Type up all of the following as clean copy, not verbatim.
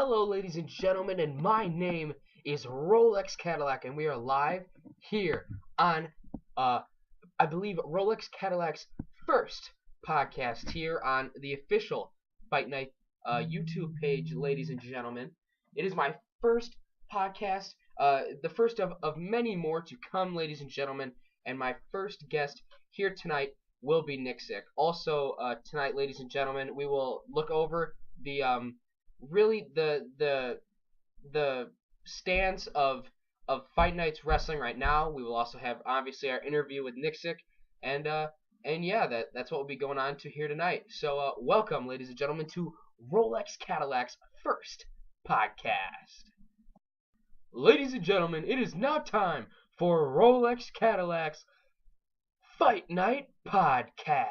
Hello, ladies and gentlemen, and my name is Rolex Cadillac, and we are live here on, I believe, Rolex Cadillac's first podcast here on the official FightNite YouTube page, ladies and gentlemen. It is my first podcast, the first of many more to come, ladies and gentlemen, and my first guest here tonight will be Nicsick. Also, tonight, ladies and gentlemen, we will look over the really the stance of FightNite's wrestling right now. We will also have obviously our interview with Nicsick, and yeah, that's what will be going on to here tonight. So welcome, ladies and gentlemen, to Rolex Cadillac's first podcast. Ladies and gentlemen, it is now time for Rolex Cadillac's Fight Night podcast.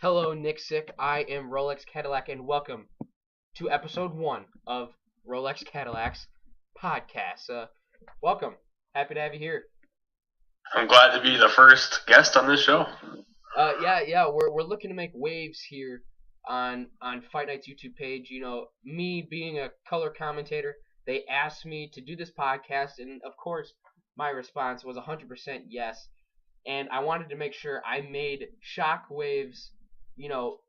Hello, Nicsick. I am Rolex Cadillac, and welcome to episode 1 of Rolex Cadillac's podcast. Welcome. Happy to have you here. I'm glad to be the first guest on this show. Yeah. We're looking to make waves here on Fight Night's YouTube page. You know, me being a color commentator, they asked me to do this podcast, and of course, my response was 100% yes. And I wanted to make sure I made shockwaves, you know,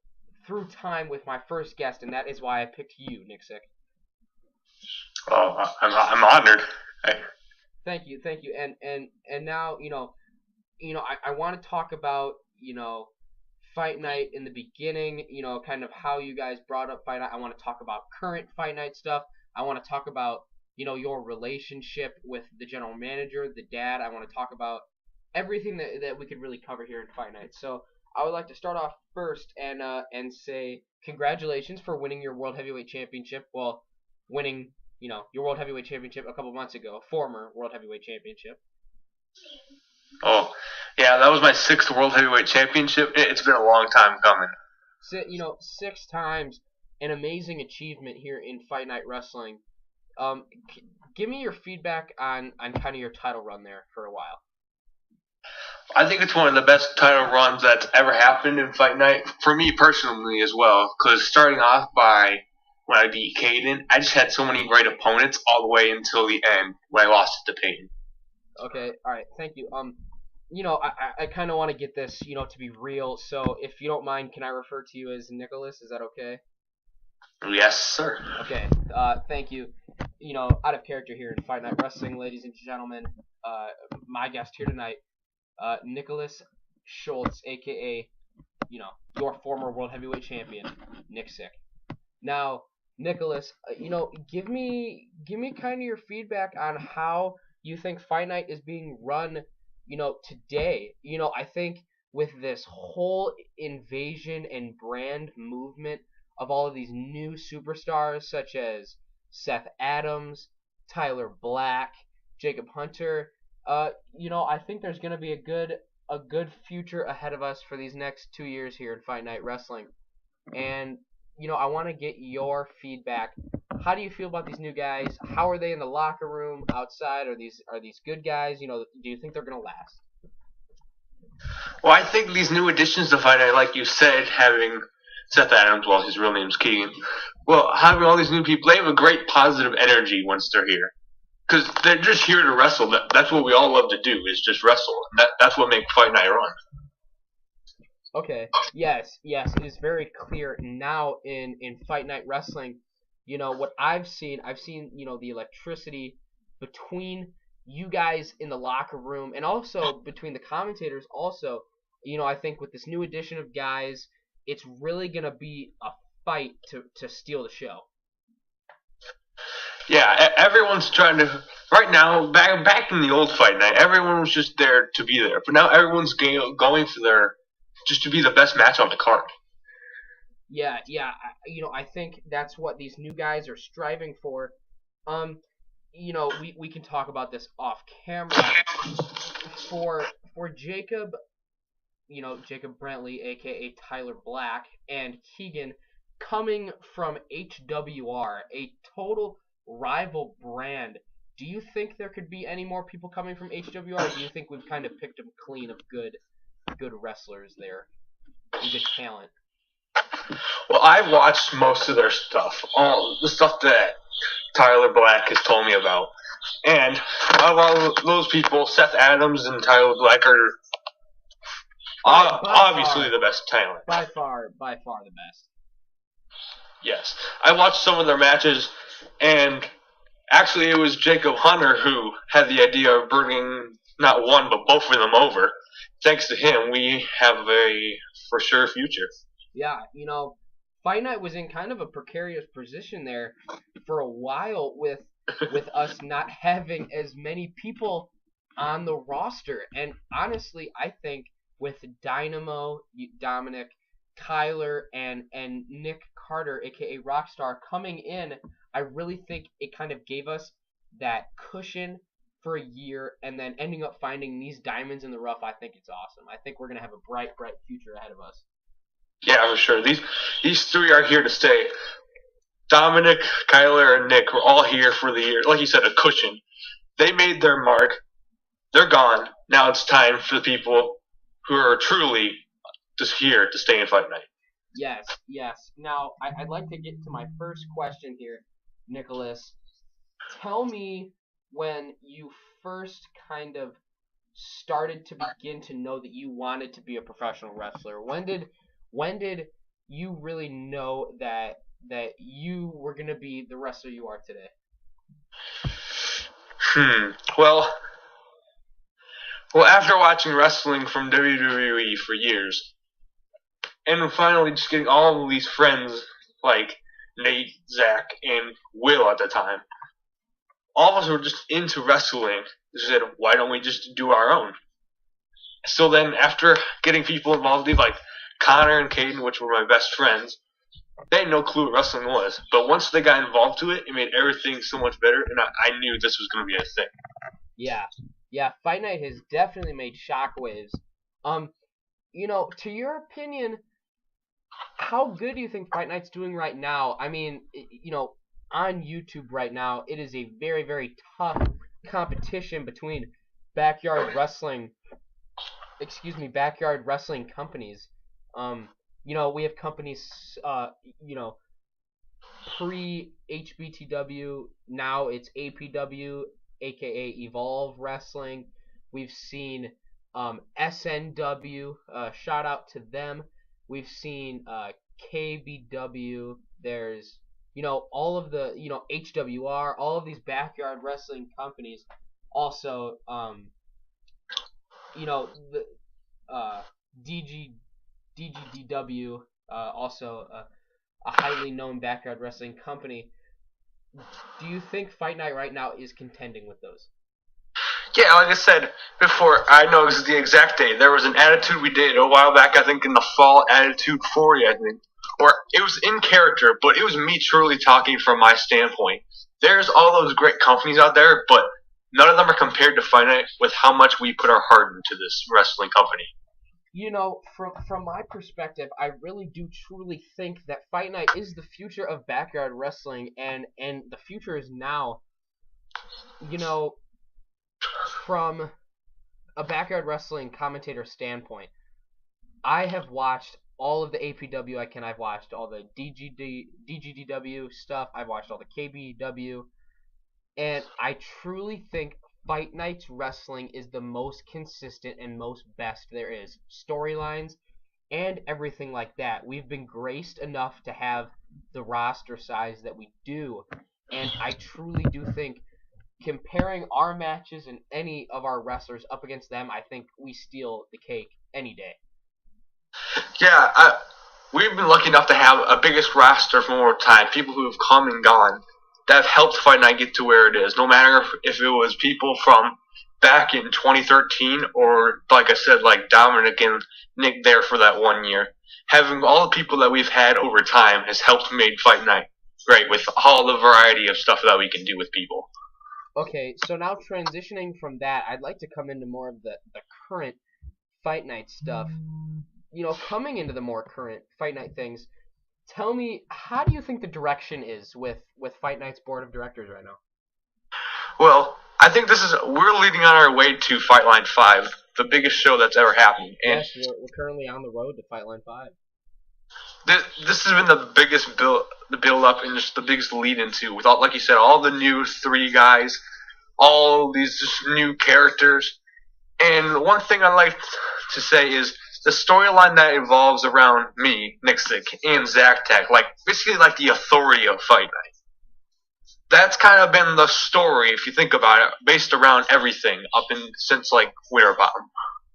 through time with my first guest, and that is why I picked you, Nicsick. Oh, I'm honored. Hey. Thank you. And now, I want to talk about, Fight Night in the beginning, kind of how you guys brought up Fight Night. I want to talk about current Fight Night stuff. I want to talk about, your relationship with the general manager, the dad. I want to talk about everything that we could really cover here in Fight Night. So I would like to start off first and say congratulations for winning your World Heavyweight Championship. Well, winning, your World Heavyweight Championship a couple months ago, former World Heavyweight Championship. Oh, yeah, that was my 6th World Heavyweight Championship. It's been a long time coming. 6 times, an amazing achievement here in Fight Night Wrestling. Give me your feedback on kind of your title run there for a while. I think it's one of the best title runs that's ever happened in Fight Night, for me personally as well, because starting off by when I beat Caden, I just had so many great opponents all the way until the end when I lost it to Peyton. Okay, alright, thank you. I kind of want to get this, to be real, so if you don't mind, can I refer to you as Nicholas? Is that okay? Yes, sir. Okay, thank you. Out of character here in Fight Night Wrestling, ladies and gentlemen, my guest here tonight, Nicholas Schultz, aka, your former World Heavyweight Champion, Nicsick. Now, Nicholas, give me kind of your feedback on how you think Fight Night is being run, today. I think with this whole invasion and brand movement of all of these new superstars such as Seth Adams, Tyler Black, Jacob Hunter, I think there's going to be a good future ahead of us for these next 2 years here in Fight Night Wrestling. And, I want to get your feedback. How do you feel about these new guys? How are they in the locker room, outside? Are these good guys? Do you think they're going to last? Well, I think these new additions to Fight Night, like you said, having Seth Adams, well, his real name's Keegan, well, having all these new people, they have a great positive energy once they're here. Because they're just here to wrestle. That's what we all love to do, is just wrestle. That's what makes Fight Night run. Okay. Yes, it is very clear now in Fight Night Wrestling. What I've seen, the electricity between you guys in the locker room and also between the commentators also. I think with this new addition of guys, it's really going to be a fight to steal the show. Yeah, everyone's trying to. Right now, back in the old Fight Night, everyone was just there to be there. But now everyone's going for just to be the best match on the card. Yeah. I think that's what these new guys are striving for. We can talk about this off camera. For Jacob, Jacob Brantley, aka Tyler Black, and Keegan, coming from HWR, a total rival brand, do you think there could be any more people coming from HWR, or do you think we've kind of picked them clean of good wrestlers there and good talent? Well, I watched most of their stuff, all the stuff that Tyler Black has told me about. And a lot of those people, Seth Adams and Tyler Black, are obviously the best talent. By far the best. Yes. I watched some of their matches, and actually it was Jacob Hunter who had the idea of bringing not one, but both of them over. Thanks to him, we have a for sure future. Yeah, Fight Night was in kind of a precarious position there for a while with us not having as many people on the roster. And honestly, I think with Dynamo, Dominic, Tyler, and Nick Carter, aka Rockstar, coming in, I really think it kind of gave us that cushion for a year, and then ending up finding these diamonds in the rough. I think it's awesome. I think we're gonna have a bright future ahead of us. Yeah, for sure. These three are here to stay. Dominic, Kyler, and Nick were all here for the year. Like you said, a cushion. They made their mark. They're gone. Now it's time for the people who are truly just here to stay in Fight Night. Yes. Now, I'd like to get to my first question here, Nicholas. Tell me when you first kind of started to begin to know that you wanted to be a professional wrestler. When did you really know that you were going to be the wrestler you are today? Well, after watching wrestling from WWE for years, and finally just getting all of these friends like Nate, Zach, and Will at the time, all of us were just into wrestling. We said, why don't we just do our own? So then, after getting people involved, like Connor and Caden, which were my best friends, they had no clue what wrestling was. But once they got involved to it, it made everything so much better, and I knew this was going to be a thing. Yeah, Fight Night has definitely made shockwaves. To your opinion, how good do you think Fight Night's doing right now? I mean, on YouTube right now, it is a very, very tough competition between backyard wrestling companies. We have companies, pre-HBTW, now it's APW, aka Evolve Wrestling. We've seen SNW, shout out to them. We've seen KBW. There's, all of the, HWR, all of these backyard wrestling companies. Also, the DGDW, also a highly known backyard wrestling company. Do you think Fight Night right now is contending with those? Yeah, like I said before, I know the exact date. There was an Attitude we did a while back, I think in the fall, Attitude 40, I think. Or it was in character, but it was me truly talking from my standpoint. There's all those great companies out there, but none of them are compared to Fight Night with how much we put our heart into this wrestling company. From my perspective, I really do truly think that Fight Night is the future of backyard wrestling, and the future is now. From a backyard wrestling commentator standpoint, I have watched all of the APW I can. I've watched all the DGDW stuff. I've watched all the KBW, and I truly think Fight Night's wrestling is the most consistent and most best there is. Storylines and everything like that. We've been graced enough to have the roster size that we do, and I truly do think comparing our matches and any of our wrestlers up against them, I think we steal the cake any day. Yeah, we've been lucky enough to have a biggest roster for more time, people who have come and gone, that have helped Fight Night get to where it is, no matter if it was people from back in 2013 or, like I said, like Dominic and Nick there for that 1 year. Having all the people that we've had over time has helped make Fight Night great with all the variety of stuff that we can do with people. Okay, so now transitioning from that, I'd like to come into more of the current Fight Night stuff. Coming into the more current Fight Night things, tell me, how do you think the direction is with Fight Night's board of directors right now? Well, I think we're leading on our way to Fightline 5, the biggest show that's ever happened. And yes, we're currently on the road to Fightline 5. This has been the biggest build up and just the biggest lead into with all, like you said, all the new 3 guys, all these just new characters. And one thing I like to say is the storyline that evolves around me, Nicsick, and Zack Tech, like basically like the authority of Fight Night. That's kind of been the story, if you think about it, based around everything since like Winterbottom.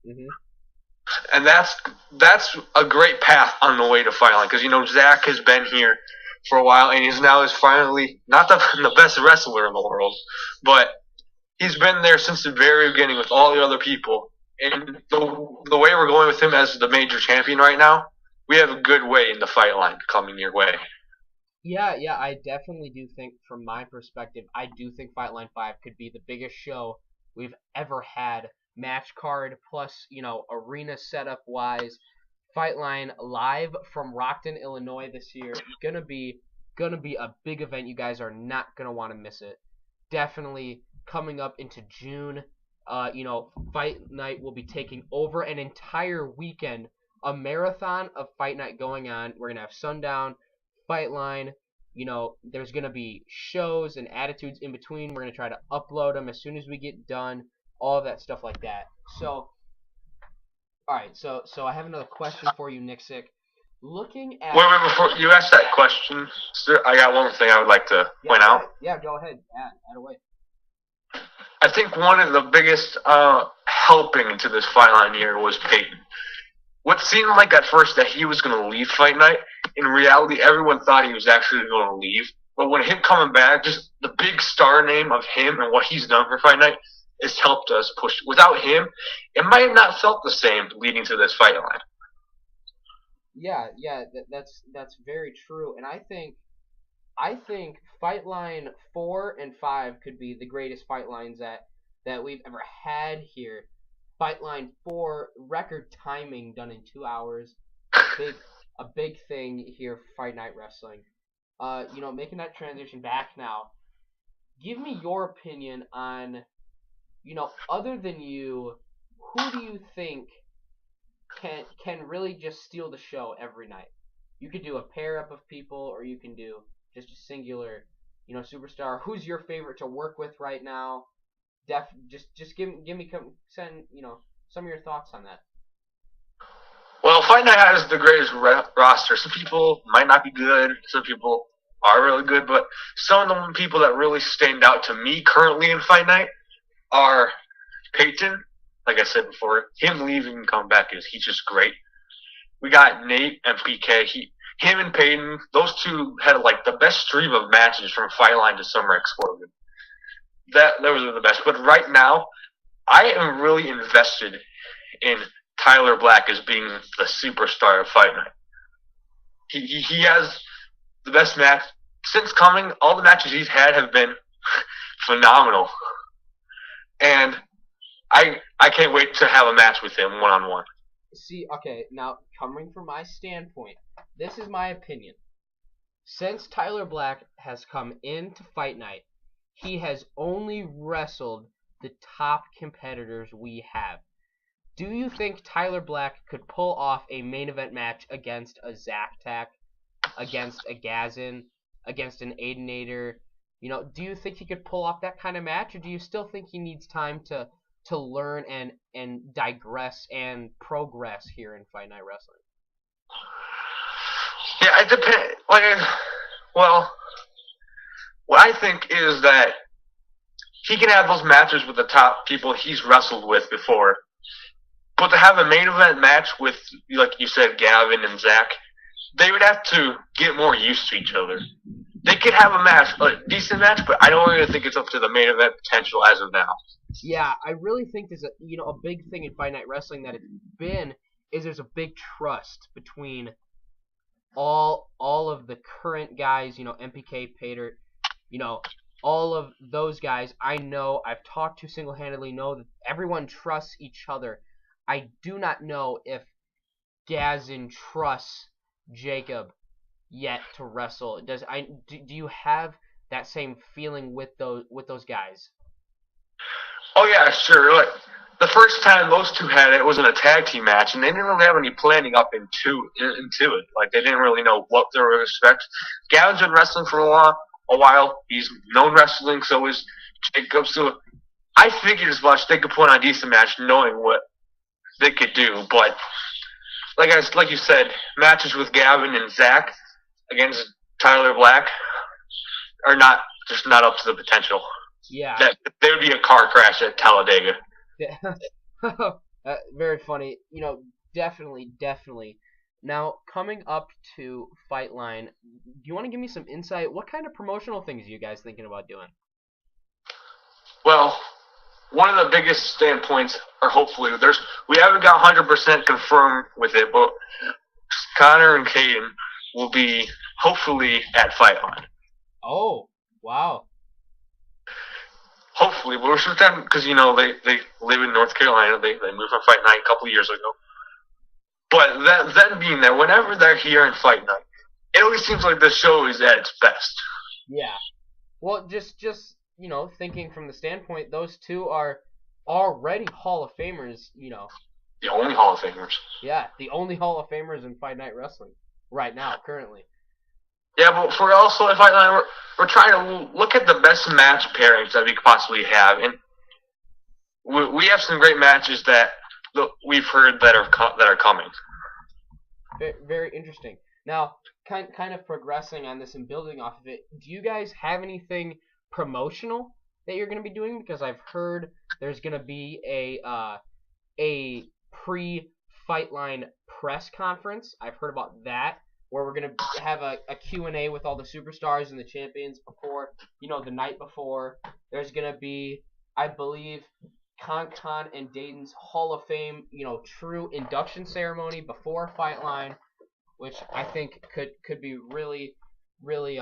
Mm-hmm. And that's a great path on the way to Fightline, because Zach has been here for a while, and he's finally not the best wrestler in the world, but he's been there since the very beginning with all the other people. And the way we're going with him as the major champion right now, we have a good way in the Fightline coming your way. Yeah, I definitely do think, from my perspective, I do think Fightline 5 could be the biggest show we've ever had. Match card plus, arena setup wise. Fightline live from Rockton, Illinois this year. Gonna be a big event. You guys are not gonna want to miss it. Definitely coming up into June. Fight Night will be taking over an entire weekend. A marathon of Fight Night going on. We're gonna have Sundown, Fightline. There's gonna be shows and attitudes in between. We're gonna try to upload them as soon as we get done. All of that stuff like that. So, all right. So I have another question for you, Nicsick. Looking at wait, before you ask that question, sir, I got one thing I would like to point out. Yeah, go ahead. Add away. I think one of the biggest helping to this Fight Line year was Peyton. What seemed like at first that he was going to leave Fight Night, in reality, everyone thought he was actually going to leave. But when him coming back, just the big star name of him and what he's done for Fight Night has helped us push. Without him, it might have not felt the same leading to this Fight Line. Yeah, that's very true, and I think Fight Line 4 and 5 could be the greatest Fight Lines that we've ever had here. Fight Line 4, record timing done in 2 hours, a big thing here for Fight Night Wrestling. Making that transition back now. Give me your opinion on, other than you, who do you think can really just steal the show every night? You could do a pair up of people, or you can do just a singular, superstar. Who's your favorite to work with right now? Just give me some of your thoughts on that. Well, Fight Night has the greatest roster. Some people might not be good. Some people are really good, but some of the people that really stand out to me currently in Fight Night are Peyton. Like I said before, him leaving and coming back he's just great. We got Nate and PK. Him and Peyton, those two had like the best stream of matches from Fight Line to Summer Explosion. Those are the best. But right now, I am really invested in Tyler Black as being the superstar of Fight Night. He has the best match since coming. All the matches he's had have been phenomenal, and I can't wait to have a match with him one-on-one. See, okay, now coming from my standpoint, this is my opinion. Since Tyler Black has come into Fight Night, he has only wrestled the top competitors we have. Do you think Tyler Black could pull off a main event match against a Zack Tack, against a Gazin, against an Aidenator? Do you think he could pull off that kind of match, or do you still think he needs time to learn and digress and progress here in Fight Night Wrestling? Yeah, it depends. What I think is that he can have those matches with the top people he's wrestled with before, but to have a main event match with, like you said, Gavin and Zach, they would have to get more used to each other. They could have a decent match, but I don't really think it's up to the main event potential as of now. Yeah, I really think there's a big thing in Fight Night Wrestling that it's been is there's a big trust between all of the current guys, MPK, Pater, all of those guys. I know, I've talked to single-handedly, know that everyone trusts each other. I do not know if Gazin trusts Jacob yet to wrestle. Do you have that same feeling with those guys? Oh yeah, sure. the first time those two had it was in a tag team match, and they didn't really have any planning up into it. Like, they didn't really know what they were going to expect. Gavin's been wrestling for a while. He's known wrestling, so is Jacob. So I figured as much. They could put on a decent match knowing what they could do. But like you said, matches with Gavin and Zach against Tyler Black are just not up to the potential. Yeah. That there would be a car crash at Talladega. Yeah. Very funny. Definitely. Now, coming up to FightLine, do you want to give me some insight? What kind of promotional things are you guys thinking about doing? Well, one of the biggest standpoints, or hopefully, we haven't got 100% confirmed with it, but Connor and Caden will be hopefully at FightLine. Oh, wow. Hopefully, we're with them because they live in North Carolina. They moved from FightNite a couple years ago. But that being there, whenever they're here in FightNite, it always seems like the show is at its best. Yeah. Well, just thinking from the standpoint, those two are already Hall of Famers. The only Hall of Famers. Yeah, the only Hall of Famers in FightNite wrestling right now, currently. Yeah, but for also at FightNite, we're trying to look at the best match pairings that we could possibly have, and we have some great matches that we've heard that are coming. Very, very interesting. Now, kind of progressing on this and building off of it, do you guys have anything promotional that you're going to be doing? Because I've heard there's going to be a pre-FightLine press conference. I've heard about that, where we're going to have a Q&A with all the superstars and the champions before, the night before. There's going to be, I believe, Con and Dayton's Hall of Fame, true induction ceremony before FightLine, which I think could be really, really,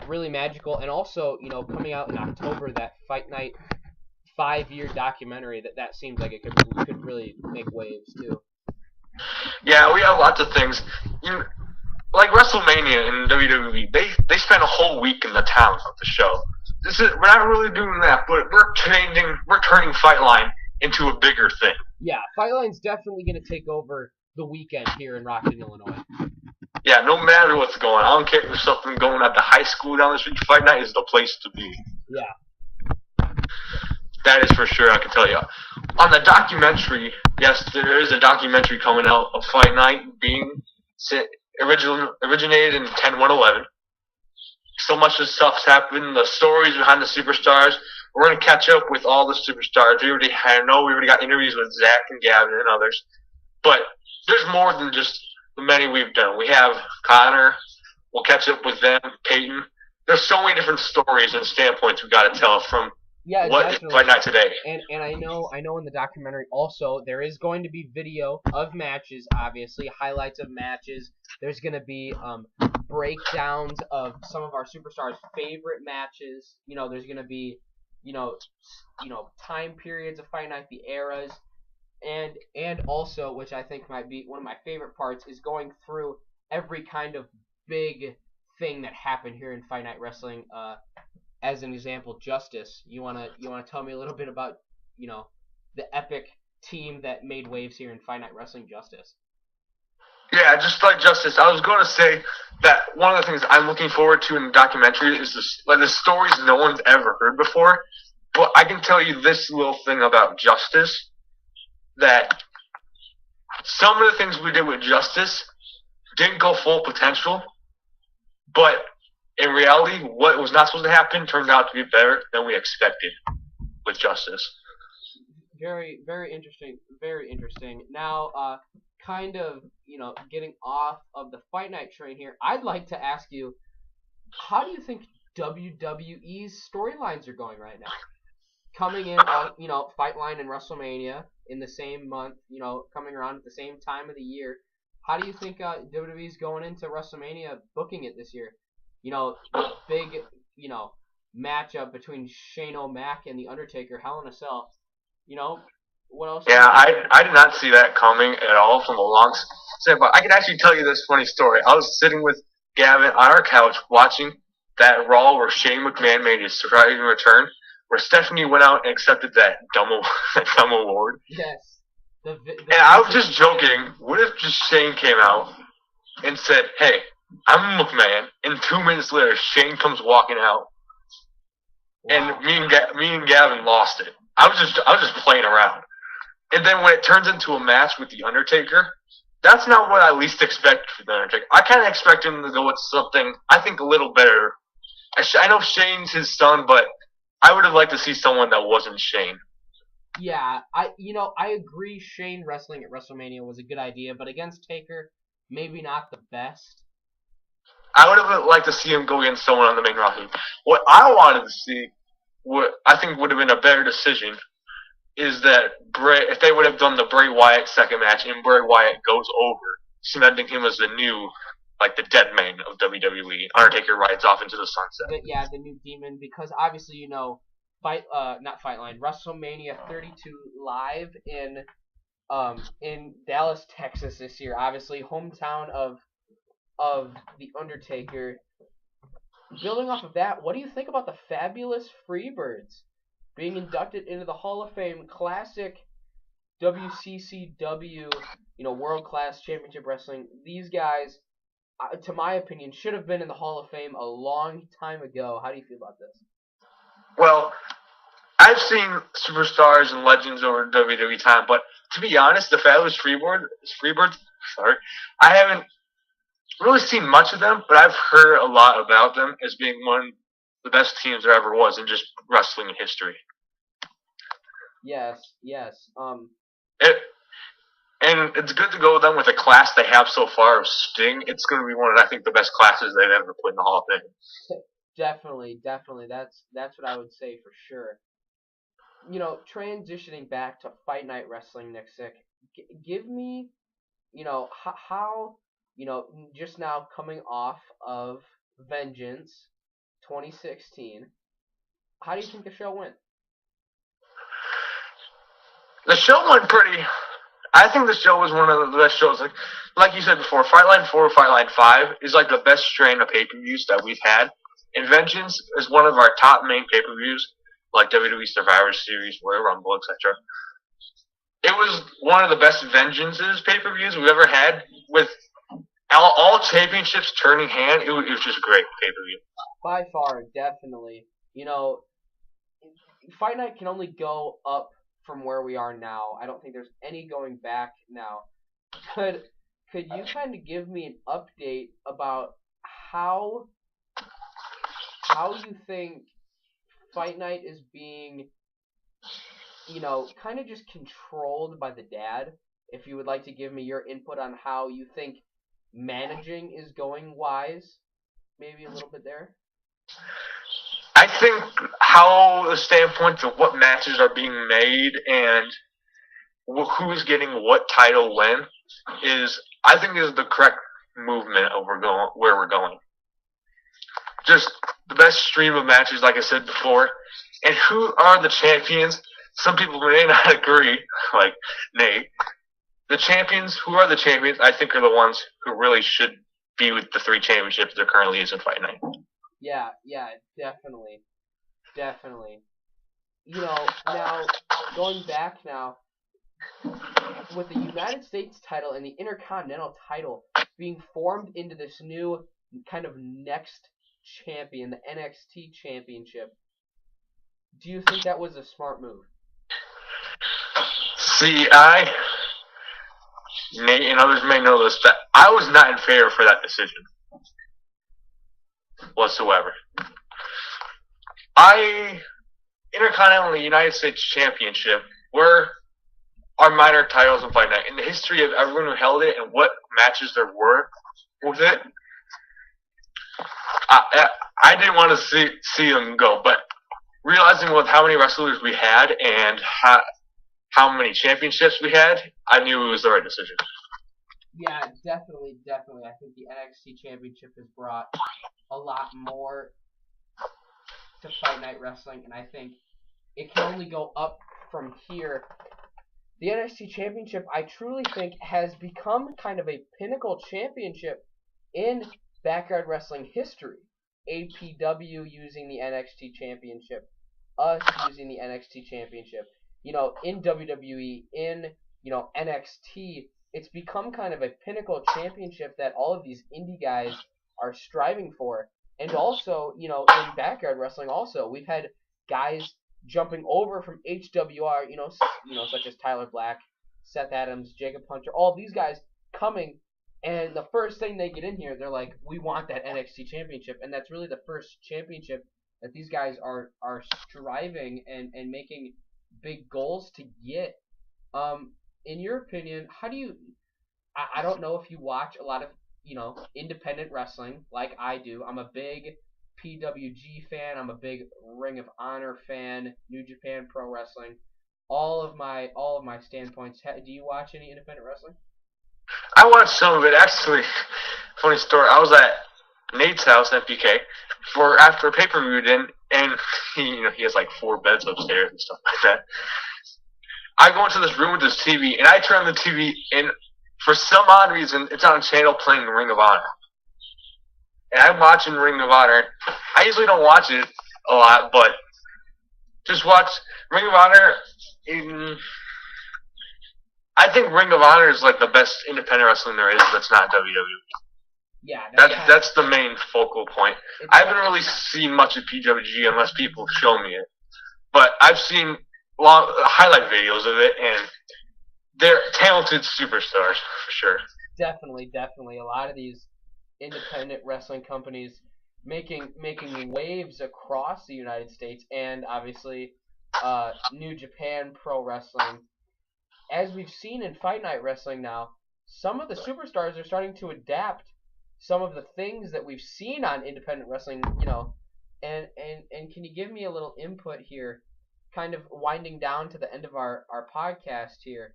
really magical. And also, coming out in October, that FightNite 5-year documentary, that seems like it could really make waves too. Yeah, we have lots of things. Like WrestleMania in WWE, they spent a whole week in the town of the show. We're not really doing that, but we're turning FightLine into a bigger thing. Yeah, FightLine's definitely going to take over the weekend here in Rockton, Illinois. Yeah, no matter what's going on. I don't care if there's something going at the high school down the street. FightNite is the place to be. Yeah. That is for sure, I can tell you. On the documentary, yes, there is a documentary coming out of FightNite being originated in 10/1/11. So much of stuff's happened. The stories behind the superstars. We're going to catch up with all the superstars. We already got interviews with Zach and Gavin and others. But there's more than just the many we've done. We have Connor. We'll catch up with them. Peyton. There's so many different stories and standpoints we got to tell from what is FightNite today. And I know in the documentary also there is going to be video of matches, obviously, highlights of matches. There's going to be breakdowns of some of our superstars' favorite matches. There's going to be time periods of FightNite, the eras, and also, which I think might be one of my favorite parts, is going through every kind of big thing that happened here in FightNite wrestling. As an example, Justice. You wanna tell me a little bit about the epic team that made waves here in FightNite wrestling, Justice? Yeah, just like Justice, I was going to say that one of the things I'm looking forward to in the documentary is the stories no one's ever heard before. But I can tell you this little thing about Justice, that some of the things we did with Justice didn't go full potential, but in reality, what was not supposed to happen turned out to be better than we expected with Justice. Very, very interesting. Very interesting. Now, kind of, getting off of the FightNite train here, I'd like to ask you, how do you think WWE's storylines are going right now? Coming in, FightLine and WrestleMania in the same month, coming around at the same time of the year. How do you think WWE's going into WrestleMania booking it this year? The big, matchup between Shane O'Mac and The Undertaker, Hell in a Cell. What else? Yeah, I did not see that coming at all from a long but I can actually tell you this funny story. I was sitting with Gavin on our couch watching that Raw where Shane McMahon made his surprising return. where Stephanie went out and accepted that dumb award. Yes. And I was just joking. What if just Shane came out and said, "Hey, I'm a McMahon," and 2 minutes later, Shane comes walking out, and me and Gavin lost it. I was just playing around, and then when it turns into a match with the Undertaker, that's not what I least expect for the Undertaker. I kind of expect him to go with something I think a little better. I know Shane's his son, but I would have liked to see someone that wasn't Shane. Yeah, I agree. Shane wrestling at WrestleMania was a good idea, but against Taker, maybe not the best. I would have liked to see him go against someone on the main roster. What I wanted to see, what I think would have been a better decision, is that if they would have done the Bray Wyatt second match and Bray Wyatt goes over, cementing him as the new, like the dead man of WWE. Undertaker rides off into the sunset. The new demon, because obviously WrestleMania 32 live in Dallas, Texas this year. Obviously, hometown of the Undertaker. Building off of that, what do you think about the fabulous Freebirds being inducted into the Hall of Fame? Classic WCCW, World Class Championship Wrestling. These guys, to my opinion, should have been in the Hall of Fame a long time ago. How do you feel about this? Well, I've seen superstars and legends over WWE time, but to be honest, the fabulous Freebirds, I haven't really seen much of them, but I've heard a lot about them as being one of the best teams there ever was in just wrestling history. Yes. And it's good to go with them with the class they have so far of Sting. It's going to be one of, I think, the best classes they've ever put in the Hall of Fame. Definitely. That's what I would say for sure. Transitioning back to FightNite Wrestling, Nicsick, give me, how, just now coming off of Vengeance 2016, how do you think the show went? The show went pretty. I think the show was one of the best shows. Like you said before, Fightline 4 or Fightline 5 is like the best strain of pay-per-views that we've had. And Vengeance is one of our top main pay-per-views, like WWE Survivor Series, Royal Rumble, etc. It was one of the best Vengeances pay-per-views we've ever had, with all championships turning hand. It was just a great pay-per-view. By far, definitely. Fight Night can only go up from where we are now. I don't think there's any going back now. Could you kind of give me an update about how you think Fight Night is being, kind of just controlled by the dad? If you would like to give me your input on how you think managing is going wise, maybe a little bit there. I think how the standpoint of what matches are being made and who's getting what title when is the correct movement of where we're going. Just the best stream of matches, like I said before, and who are the champions. Some people may not agree, like Nate. The champions, who are the champions, I think are the ones who really should be with the 3 championships there currently is in Fight Night. Yeah, definitely. Now, going back now, with the United States title and the Intercontinental title being formed into this new kind of next champion, the NXT Championship, do you think that was a smart move? See, Nate and others may know this, that I was not in favor for that decision whatsoever. Intercontinental and United States Championship were our minor titles in Fight Night. In the history of everyone who held it and what matches there were with it, I didn't want to see them go. But realizing with how many wrestlers we had and how many championships we had, I knew it was the right decision. Yeah, definitely. I think the NXT Championship has brought a lot more to Fight Night Wrestling, and I think it can only go up from here. The NXT Championship, I truly think, has become kind of a pinnacle championship in backyard wrestling history. APW using the NXT Championship. us using the NXT Championship. In WWE, in NXT, it's become kind of a pinnacle championship that all of these indie guys are striving for. And also, in backyard wrestling, also we've had guys jumping over from HWR, such as Tyler Black, Seth Adams, Jacob Hunter, all these guys coming, and the first thing they get in here, they're like, we want that NXT Championship, and that's really the first championship that these guys are striving and making big goals to get. In your opinion, how do you? I don't know if you watch a lot of independent wrestling like I do. I'm a big PWG fan. I'm a big Ring of Honor fan. New Japan Pro Wrestling. All of my standpoints. Do you watch any independent wrestling? I watched some of it. Actually, funny story. I was at Nate's house, MPK, for after a pay-per-view then, and he has like 4 beds upstairs and stuff like that. I go into this room with this TV, and I turn on the TV, and for some odd reason, it's on a channel playing Ring of Honor. And I'm watching Ring of Honor. I usually don't watch it a lot, but just watch Ring of Honor. I think Ring of Honor is like the best independent wrestling there is that's not WWE. Yeah, that's the main focal point. I haven't really seen much of PWG unless people show me it. But I've seen highlight videos of it, and they're talented superstars, for sure. Definitely. A lot of these independent wrestling companies making waves across the United States, and obviously New Japan Pro Wrestling. As we've seen in FightNite Wrestling now, some of the superstars are starting to adapt some of the things that we've seen on independent wrestling, and can you give me a little input here, kind of winding down to the end of our podcast here?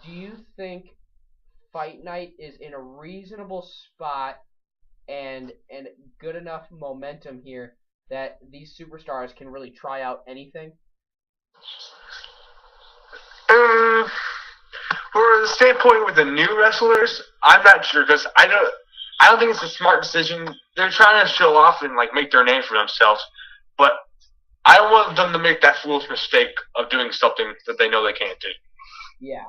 Do you think FightNite is in a reasonable spot and good enough momentum here that these superstars can really try out anything? For the standpoint with the new wrestlers, I'm not sure because I don't think it's a smart decision. They're trying to show off and like make their name for themselves, but I don't want them to make that foolish mistake of doing something that they know they can't do. Yeah.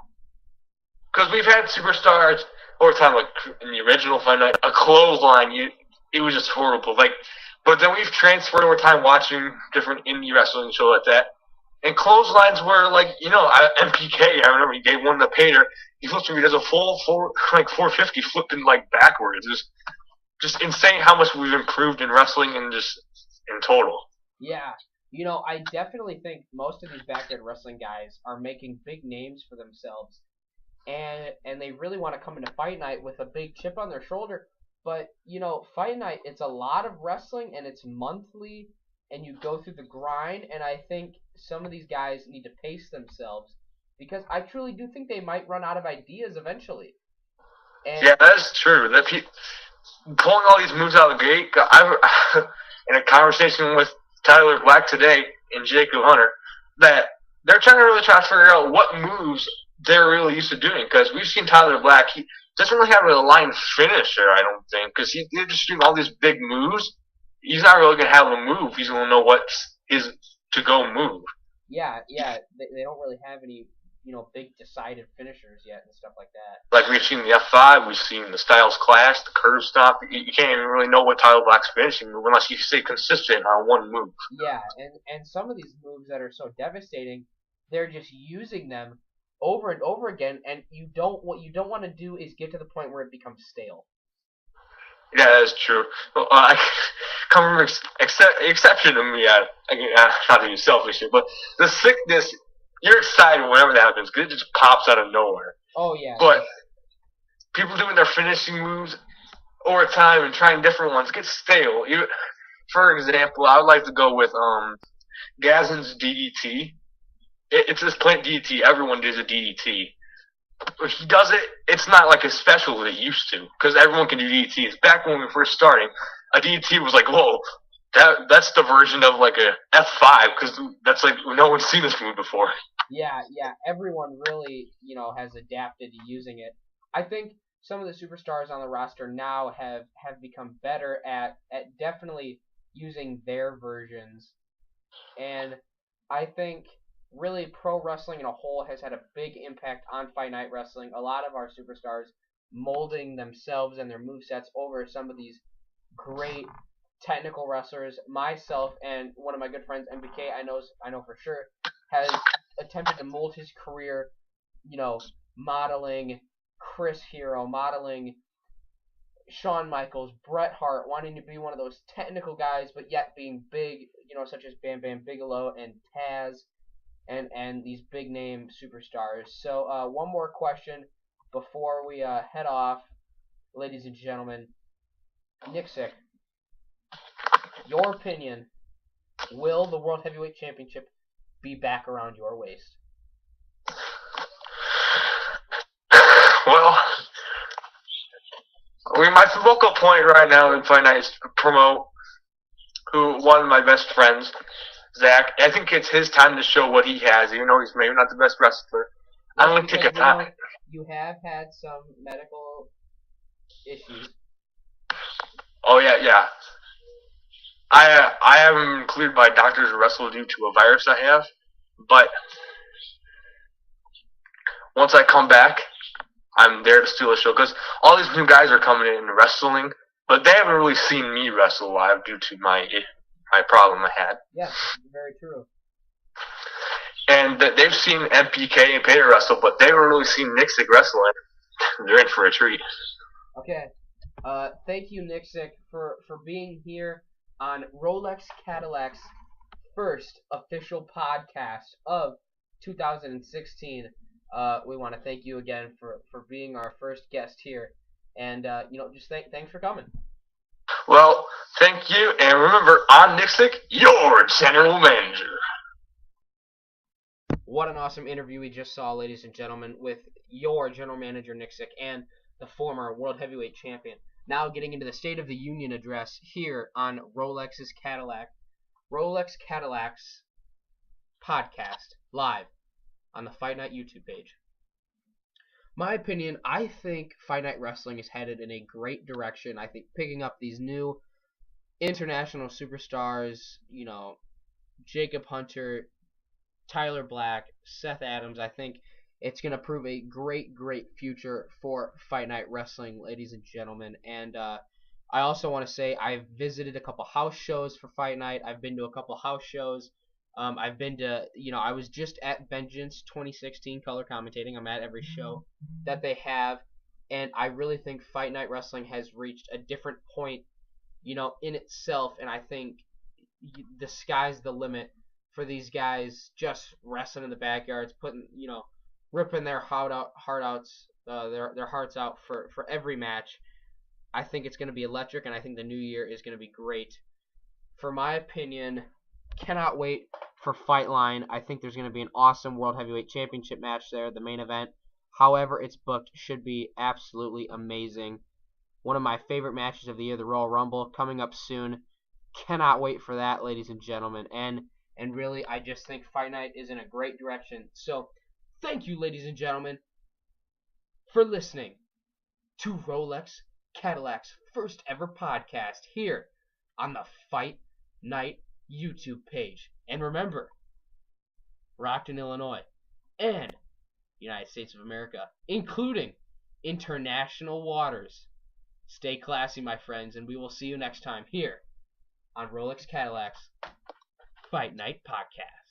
Because we've had superstars over time, like in the original Fight Night, a clothesline, it was just horrible. But then we've transferred over time watching different indie wrestling shows like that. And clotheslines were like, MPK, I remember he gave one to Pater. He flips me, he does a full 450 flipping like backwards. It's just insane how much we've improved in wrestling and just in total. Yeah. I definitely think most of these backyard wrestling guys are making big names for themselves. And they really want to come into Fight Night with a big chip on their shoulder. But, Fight Night, it's a lot of wrestling, and it's monthly, and you go through the grind, and I think some of these guys need to pace themselves, because I truly do think they might run out of ideas eventually. Yeah, that's true. Pulling all these moves out of the gate, in a conversation with Tyler Black today and Jacob Hunter, that they're trying to figure out what moves they're really used to doing, because we've seen Tyler Black, he doesn't really have a line finisher, I don't think, because they're just doing all these big moves. He's not really going to have a move. He's going to know what's his to-go move. Yeah, they don't really have any, big decided finishers yet and stuff like that. Like we've seen the F5, we've seen the Styles Clash, the Curve Stomp. You can't even really know what Tyler Black's finishing move unless you stay consistent on one move. Yeah, and some of these moves that are so devastating, they're just using them over and over again, and what you don't want to do is get to the point where it becomes stale. Yeah, that's true. Well, come from exception to me, not to be selfish here, but the sickness, you're excited whenever that happens because it just pops out of nowhere. Oh, yeah. But people doing their finishing moves over time and trying different ones gets stale. For example, I would like to go with Gazin's DDT. It's this plant DDT. Everyone does a DDT. He does it, it's not like as special as it used to, because everyone can do DDTs. Back when we were first starting, a DDT was like, whoa, that's the version of like a F5, because that's like, no one's seen this move before. Yeah, everyone really, has adapted to using it. I think some of the superstars on the roster now have become better at definitely using their versions And I think really pro wrestling in a whole has had a big impact on Fight Night Wrestling. A lot of our superstars molding themselves and their movesets over some of these great technical wrestlers. Myself and one of my good friends, MBK, I know for sure, has attempted to mold his career, modeling Chris Hero, modeling Shawn Michaels, Bret Hart, wanting to be one of those technical guys, but yet being big, such as Bam Bam Bigelow and Taz, and these big name superstars. So one more question before we head off, ladies and gentlemen. Nicsick, your opinion: will the World Heavyweight Championship be back around your waist? Well, my focal point right now in Fight Night is to promote one of my best friends, Zach. I think it's his time to show what he has, even though he's maybe not the best wrestler. I'm going to take a time. You have had some medical issues. Oh, yeah. I am cleared by doctors to wrestle due to a virus I have, but once I come back, I'm there to steal the show, because all these new guys are coming in and wrestling, but they haven't really seen me wrestle live due to my problem I had. Yeah, very true. And they've seen MPK and Peter wrestle, but they haven't really seen Nicsick wrestle. They're in for a treat. Okay. Thank you, Nicsick, for being here on Rolex Cadillac's first official podcast of 2016. We want to thank you again for being our first guest here, and just thanks for coming. Well, thank you, and remember, I'm Nicsick, your general manager. What an awesome interview we just saw, ladies and gentlemen, with your general manager Nicsick and the former World Heavyweight Champion. Now getting into the State of the Union address here on Rolex's Cadillac. Rolex Cadillac's podcast, live on the Fight Night YouTube page. My opinion, I think Fight Night Wrestling is headed in a great direction. I think picking up these new international superstars, Jacob Hunter, Tyler Black, Seth Adams, I think it's going to prove a great, great future for Fight Night Wrestling, ladies and gentlemen. And I also want to say I've visited a couple house shows for Fight Night. I've been to a couple house shows. I've been to, I was just at Vengeance 2016 color commentating. I'm at every show that they have. And I really think Fight Night Wrestling has reached a different point, in itself. And I think the sky's the limit for these guys just wrestling in the backyards, putting, ripping their hearts out for every match. I think it's going to be electric, and I think the new year is going to be great. For my opinion, cannot wait for Fightline. I think there's going to be an awesome World Heavyweight Championship match there, the main event. However it's booked should be absolutely amazing. One of my favorite matches of the year, the Royal Rumble, coming up soon. Cannot wait for that, ladies and gentlemen. And really, I just think Fight Night is in a great direction. So, thank you, ladies and gentlemen, for listening to Rolex Cadillac's first ever podcast here on the Fight Night YouTube page. And remember, Rockton, Illinois, and United States of America, including international waters. Stay classy, my friends, and we will see you next time here on Rolex Cadillac's Fight Night Podcast.